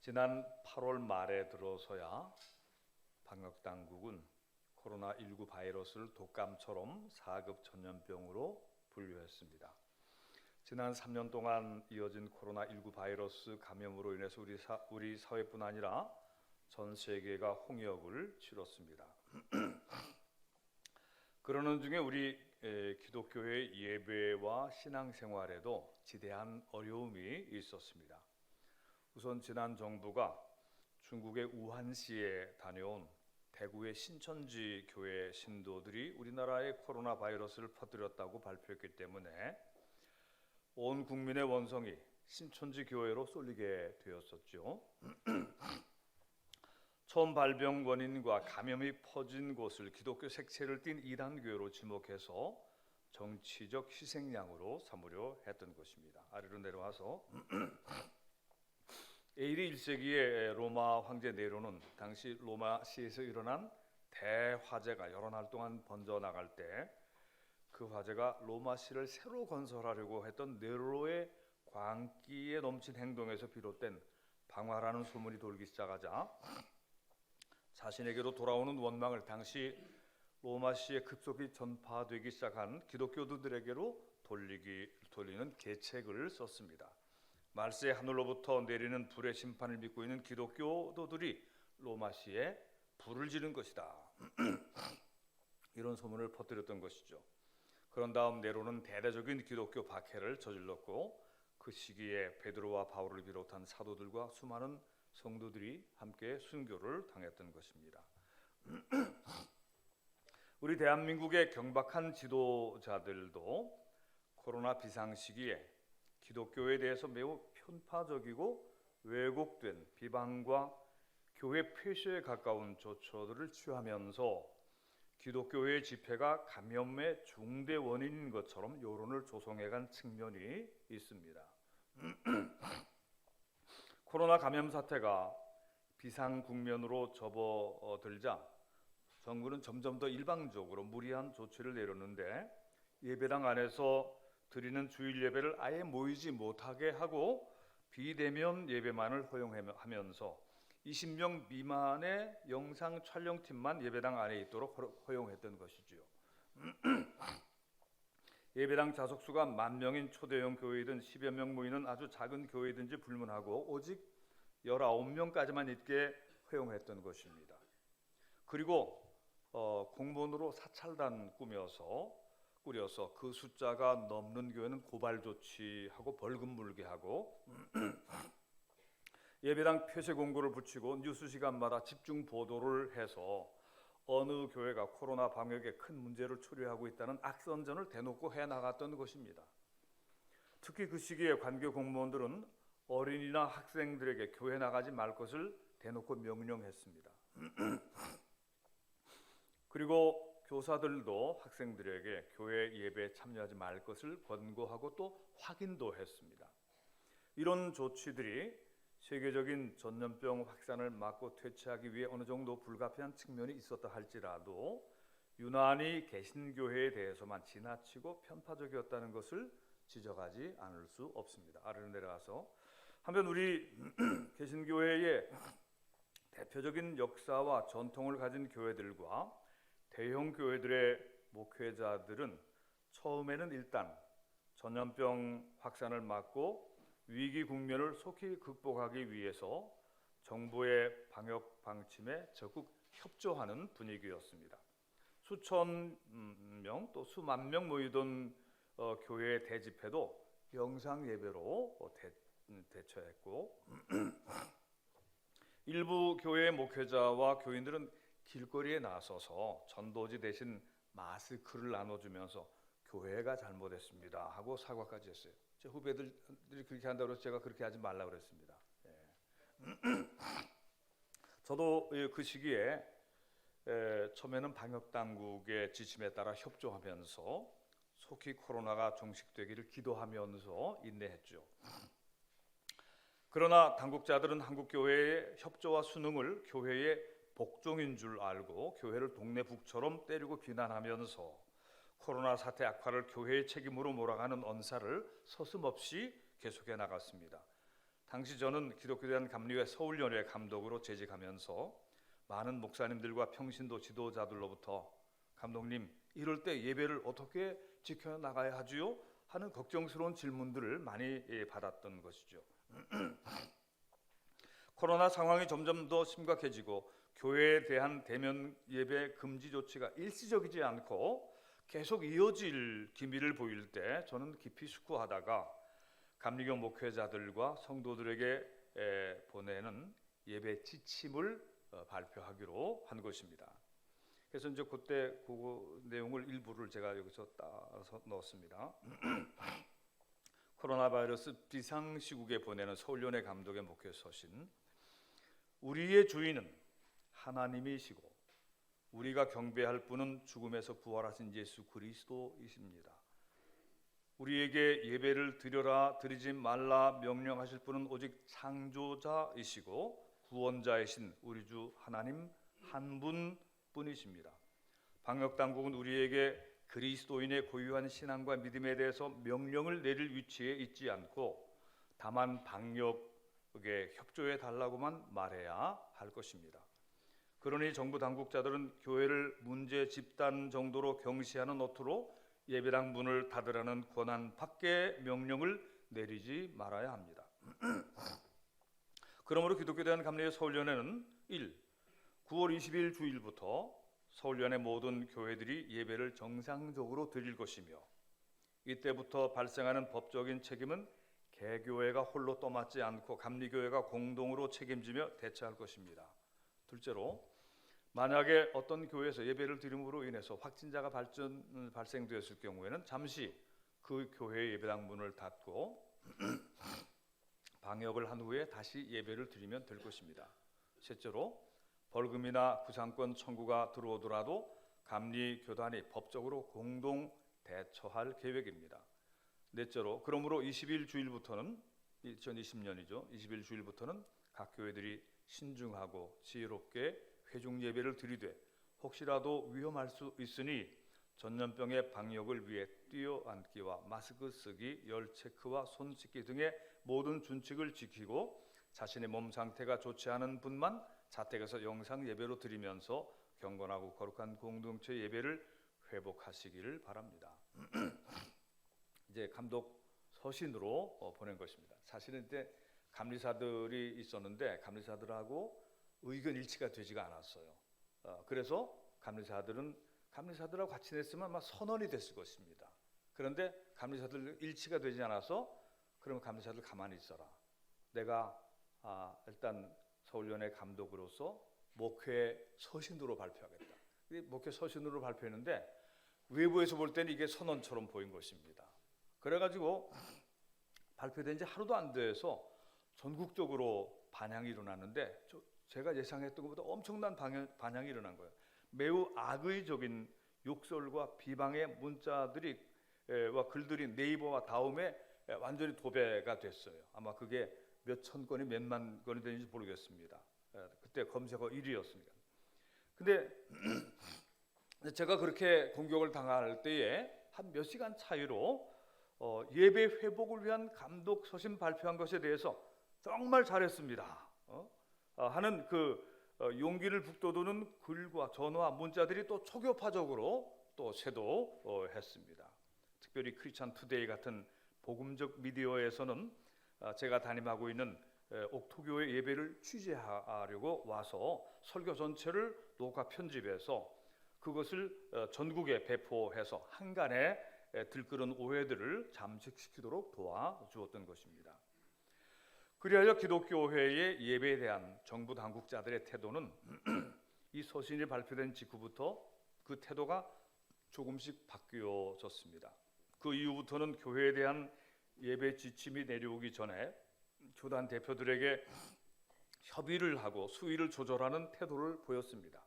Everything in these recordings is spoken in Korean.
지난 8월 말에 들어서야 방역당국은 코로나19 바이러스를 독감처럼 4급 전염병으로 분류했습니다. 지난 3년 동안 이어진 코로나19 바이러스 감염으로 인해서 우리 사회뿐 아니라 전 세계가 홍역을 치렀습니다. 그러는 중에 우리 기독교의 예배와 신앙생활에도 지대한 어려움이 있었습니다. 우선 지난 정부가 중국의 우한시에 다녀온 대구의 신천지 교회 신도들이 우리나라에 코로나 바이러스를 퍼뜨렸다고 발표했기 때문에 온 국민의 원성이 신천지 교회로 쏠리게 되었었죠. 처음 발병 원인과 감염이 퍼진 곳을 기독교 색채를 띤 이단교회로 지목해서 정치적 희생양으로 삼으려 했던 것입니다. 아래로 내려와서 AD 1세기의 로마 황제 네로는 당시 로마시에서 일어난 대화재가 여러 날 동안 번져나갈 때 그 화재가 로마시를 새로 건설하려고 했던 네로의 광기에 넘친 행동에서 비롯된 방화라는 소문이 돌기 시작하자 자신에게로 돌아오는 원망을 당시 로마시에 급속히 전파되기 시작한 기독교도들에게로 돌리는 계책을 썼습니다. 말세 하늘로부터 내리는 불의 심판을 믿고 있는 기독교도들이 로마시에 불을 지른 것이다. 이런 소문을 퍼뜨렸던 것이죠. 그런 다음 네로는 대대적인 기독교 박해를 저질렀고 그 시기에 베드로와 바울을 비롯한 사도들과 수많은 성도들이 함께 순교를 당했던 것입니다. 우리 대한민국의 경박한 지도자들도 코로나 비상 시기에 기독교에 대해서 매우 편파적이고 왜곡된 비방과 교회 폐쇄에 가까운 조처들을 취하면서 기독교의 집회가 감염의 중대 원인인 것처럼 여론을 조성해간 측면이 있습니다. 코로나 감염 사태가 비상 국면으로 접어들자 정부는 점점 더 일방적으로 무리한 조치를 내렸는데 예배당 안에서 드리는 주일 예배를 아예 모이지 못하게 하고 비대면 예배만을 허용하면서 20명 미만의 영상 촬영팀만 예배당 안에 있도록 허용했던 것이지요. 예배당 좌석수가 10,000명인 초대형 교회이든 10여 명 모이는 아주 작은 교회든지 불문하고 오직 19명까지만 있게 허용했던 것입니다. 그리고 공무원으로 사찰단 꾸려서 그 숫자가 넘는 교회는 고발 조치하고 벌금 물게 하고 예배당 폐쇄 공고를 붙이고 뉴스 시간마다 집중 보도를 해서 어느 교회가 코로나 방역에 큰 문제를 초래하고 있다는 악선전을 대놓고 해나갔던 것입니다. 특히 그 시기에 관계 공무원들은 어린이나 학생들에게 교회 나가지 말 것을 대놓고 명령했습니다. 그리고 교사들도 학생들에게 교회 예배에 참여하지 말 것을 권고하고 또 확인도 했습니다. 이런 조치들이 세계적인 전염병 확산을 막고 퇴치하기 위해 어느 정도 불가피한 측면이 있었다 할지라도 유난히 개신교회에 대해서만 지나치고 편파적이었다는 것을 지적하지 않을 수 없습니다. 아래로 내려가서 한편 우리 개신교회의 대표적인 역사와 전통을 가진 교회들과 대형 교회들의 목회자들은 처음에는 일단 전염병 확산을 막고 위기 국면을 속히 극복하기 위해서 정부의 방역 방침에 적극 협조하는 분위기였습니다. 수천 명 또 수만 명 모이던 교회 대집회도 영상 예배로 대처했고 일부 교회 목회자와 교인들은 길거리에 나서서 전도지 대신 마스크를 나눠주면서 교회가 잘못했습니다 하고 사과까지 했어요. 제 후배들이 그렇게 한다고 해서 제가 그렇게 하지 말라고 그랬습니다. 저도 그 시기에 처음에는 방역당국의 지침에 따라 협조하면서 속히 코로나가 종식되기를 기도하면서 인내했죠. 그러나 당국자들은 한국교회의 협조와 순응을 교회의 복종인 줄 알고 교회를 동네 북처럼 때리고 비난하면서 코로나 사태 악화를 교회의 책임으로 몰아가는 언사를 서슴없이 계속해 나갔습니다. 당시 저는 기독교대한감리회 서울연회 감독으로 재직하면서 많은 목사님들과 평신도 지도자들로부터 감독님, 이럴 때 예배를 어떻게 지켜나가야 하지요? 하는 걱정스러운 질문들을 많이 받았던 것이죠. 코로나 상황이 점점 더 심각해지고 교회에 대한 대면 예배 금지 조치가 일시적이지 않고 계속 이어질 기미를 보일 때 저는 깊이 숙고하다가 감리교 목회자들과 성도들에게 보내는 예배 지침을 발표하기로 한 것입니다. 그래서 이제 그때 그 내용을 일부를 제가 여기서 따서 넣었습니다. 코로나 바이러스 비상시국에 보내는 서울연회 감독의 목회 서신. 우리의 주인은 하나님이시고 우리가 경배할 분은 죽음에서 부활하신 예수 그리스도이십니다. 우리에게 예배를 드려라 드리지 말라 명령하실 분은 오직 창조자이시고 구원자이신 우리 주 하나님 한 분뿐이십니다. 방역당국은 우리에게 그리스도인의 고유한 신앙과 믿음에 대해서 명령을 내릴 위치에 있지 않고 다만 방역에 협조해 달라고만 말해야 할 것입니다. 그러니 정부 당국자들은 교회를 문제 집단 정도로 경시하는 노트로 예배당 문을 닫으라는 권한 밖의 명령을 내리지 말아야 합니다. 그러므로 기독교대한감리회 서울연회는 1. 9월 20일 주일부터 서울연회 모든 교회들이 예배를 정상적으로 드릴 것이며 이때부터 발생하는 법적인 책임은 개교회가 홀로 떠맡지 않고 감리교회가 공동으로 책임지며 대처할 것입니다. 둘째로 만약에 어떤 교회에서 예배를 드림으로 인해서 확진자가 발생되었을 경우에는 잠시 그 교회의 예배당 문을 닫고 방역을 한 후에 다시 예배를 드리면 될 것입니다. 셋째로 벌금이나 구상권 청구가 들어오더라도 감리교단이 법적으로 공동 대처할 계획입니다. 넷째로 그러므로 20일 주일부터는 2020년이죠. 20일 주일부터는 각 교회들이 신중하고 지혜롭게 회중 예배를 드리되 혹시라도 위험할 수 있으니 전염병의 방역을 위해 뛰어앉기와 마스크 쓰기, 열 체크와 손 씻기 등의 모든 준칙을 지키고 자신의 몸 상태가 좋지 않은 분만 자택에서 영상 예배로 드리면서 경건하고 거룩한 공동체 예배를 회복하시기를 바랍니다. 이제 감독 서신으로 보낸 것입니다. 사실은 이제 감리사들이 있었는데 감리사들하고 의견 일치가 되지가 않았어요. 그래서 감리사들하고 같이 냈으면 아마 선언이 됐을 것입니다. 그런데 감리사들 일치가 되지 않아서 그러면 감리사들 가만히 있어라. 내가 일단 서울연회 감독으로서 목회 서신으로 발표하겠다. 목회 서신으로 발표했는데 외부에서 볼 때는 이게 선언처럼 보인 것입니다. 그래가지고 발표된 지 하루도 안 돼서 전국적으로 반향이 일어났는데 제가 예상했던 것보다 엄청난 반향이 일어난 거예요. 매우 악의적인 욕설과 비방의 문자들이 와 글들이 네이버와 다음에 완전히 도배가 됐어요. 아마 그게 몇천 건이 몇만 건이 되는지 모르겠습니다. 그때 검색어 1위였습니다. 근데 제가 그렇게 공격을 당할 때에 한 몇 시간 차이로 예배 회복을 위한 감독 서신 발표한 것에 대해서 정말 잘했습니다. 하는 용기를 북돋우는 글과 전화, 문자들이 또 초교파적으로 또 쇄도했습니다. 특별히 크리스찬 투데이 같은 복음적 미디어에서는 제가 담임하고 있는 옥토교회 예배를 취재하려고 와서 설교 전체를 녹화 편집해서 그것을 전국에 배포해서 한간에 들끓은 오해들을 잠식시키도록 도와주었던 것입니다. 그리하여 기독교회의 예배에 대한 정부 당국자들의 태도는 이 서신이 발표된 직후부터 그 태도가 조금씩 바뀌어졌습니다. 그 이후부터는 교회에 대한 예배 지침이 내려오기 전에 교단 대표들에게 협의를 하고 수위를 조절하는 태도를 보였습니다.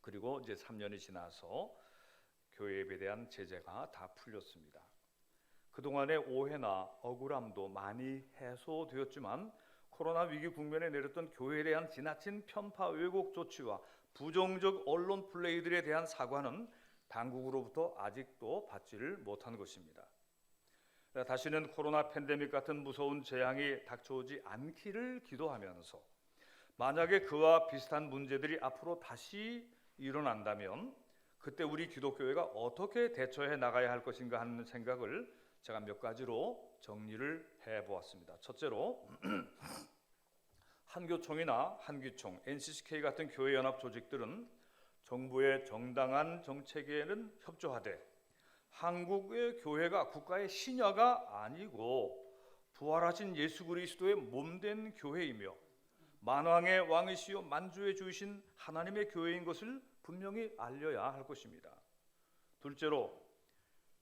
그리고 이제 3년이 지나서 교회 예배에 대한 제재가 다 풀렸습니다. 그동안의 오해나 억울함도 많이 해소되었지만 코로나 위기 국면에 내렸던 교회에 대한 지나친 편파 왜곡 조치와 부정적 언론 플레이들에 대한 사과는 당국으로부터 아직도 받지를 못한 것입니다. 다시는 코로나 팬데믹 같은 무서운 재앙이 닥쳐오지 않기를 기도하면서 만약에 그와 비슷한 문제들이 앞으로 다시 일어난다면 그때 우리 기독교회가 어떻게 대처해 나가야 할 것인가 하는 생각을 제가 몇 가지로 정리를 해보았습니다. 첫째로 한교총이나 한기총, NCCK 같은 교회 연합 조직들은 정부의 정당한 정책에는 협조하되 한국의 교회가 국가의 신여가 아니고 부활하신 예수 그리스도의 몸된 교회이며 만왕의 왕이시요 만주의 주이신 하나님의 교회인 것을 분명히 알려야 할 것입니다. 둘째로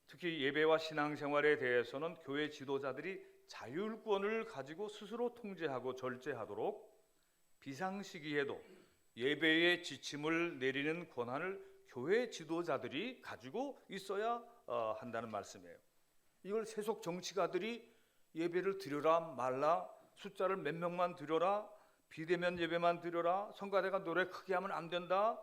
특히 예배와 신앙생활에 대해서는 교회 지도자들이 자율권을 가지고 스스로 통제하고 절제하도록 비상시기에도 예배의 지침을 내리는 권한을 교회 지도자들이 가지고 있어야 한다는 말씀이에요. 이걸 세속 정치가들이 예배를 드려라 말라, 숫자를 몇 명만 드려라, 비대면 예배만 드려라, 성가대가 노래 크게 하면 안 된다,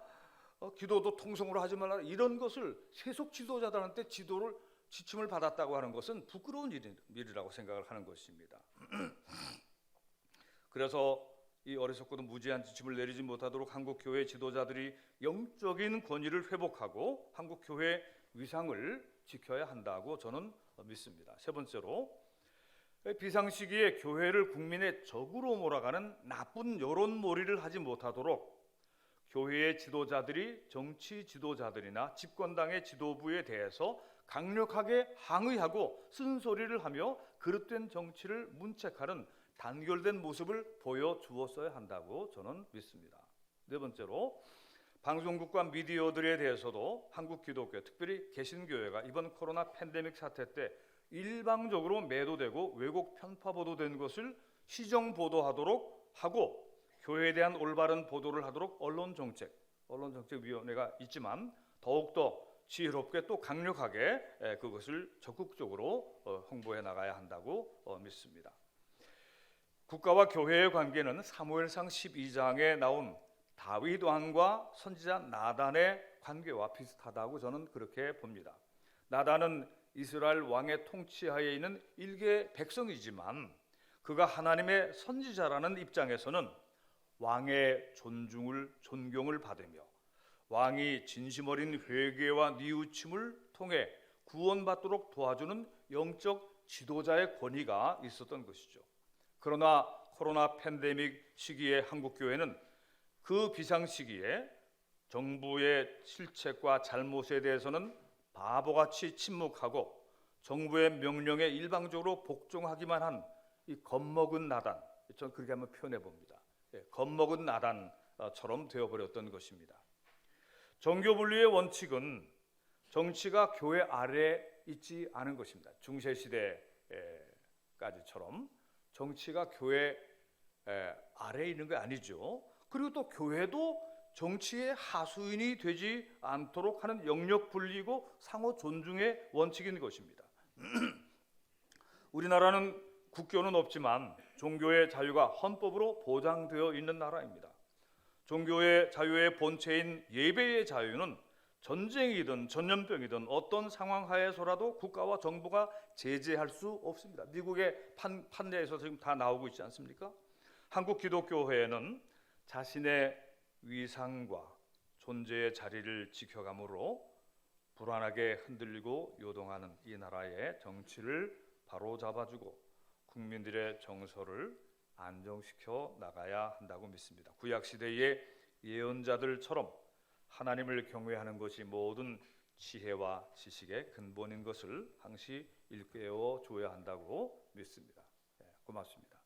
기도도 통성으로 하지 말라, 이런 것을 세속 지도자들한테 지침을 받았다고 하는 것은 부끄러운 일이라고 생각을 하는 것입니다. 그래서 이 어리석고도 무지한 지침을 내리지 못하도록 한국 교회 지도자들이 영적인 권위를 회복하고 한국 교회 위상을 지켜야 한다고 저는 믿습니다. 세 번째로 비상시기에 교회를 국민의 적으로 몰아가는 나쁜 여론몰이를 하지 못하도록 교회의 지도자들이 정치 지도자들이나 집권당의 지도부에 대해서 강력하게 항의하고 쓴소리를 하며 그릇된 정치를 문책하는 단결된 모습을 보여주었어야 한다고 저는 믿습니다. 네 번째로 방송국과 미디어들에 대해서도 한국 기독교, 특별히 개신교회가 이번 코로나 팬데믹 사태 때 일방적으로 매도되고 왜곡 편파 보도된 것을 시정 보도하도록 하고 교회에 대한 올바른 보도를 하도록 언론정책위원회가 있지만 더욱더 지혜롭게 또 강력하게 그것을 적극적으로 홍보해 나가야 한다고 믿습니다. 국가와 교회의 관계는 사무엘상 12장에 나온 다윗 왕과 선지자 나단의 관계와 비슷하다고 저는 그렇게 봅니다. 나단은 이스라엘 왕의 통치하에 있는 일개 백성이지만 그가 하나님의 선지자라는 입장에서는 왕의 존경을 받으며 왕이 진심 어린 회개와 뉘우침을 통해 구원받도록 도와주는 영적 지도자의 권위가 있었던 것이죠. 그러나 코로나 팬데믹 시기에 한국교회는 그 비상시기에 정부의 실책과 잘못에 대해서는 바보같이 침묵하고 정부의 명령에 일방적으로 복종하기만 한 이 겁먹은 나단, 저는 그렇게 한번 표현해 봅니다. 겁먹은 나단처럼 되어버렸던 것입니다. 정교분리의 원칙은 정치가 교회 아래에 있지 않은 것입니다. 중세시대까지처럼 정치가 교회 아래에 있는 게 아니죠. 그리고 또 교회도 정치의 하수인이 되지 않도록 하는 영역 분리고 상호 존중의 원칙인 것입니다. 우리나라는 국교는 없지만 종교의 자유가 헌법으로 보장되어 있는 나라입니다. 종교의 자유의 본체인 예배의 자유는 전쟁이든 전염병이든 어떤 상황 하에서라도 국가와 정부가 제재할 수 없습니다. 미국의 판례에서 지금 다 나오고 있지 않습니까? 한국 기독교회는 자신의 위상과 존재의 자리를 지켜감으로 불안하게 흔들리고 요동하는 이 나라의 정치를 바로잡아주고 국민들의 정서를 안정시켜 나가야 한다고 믿습니다. 구약 시대의 예언자들처럼 하나님을 경외하는 것이 모든 지혜와 지식의 근본인 것을 항시 일깨워 줘야 한다고 믿습니다. 고맙습니다.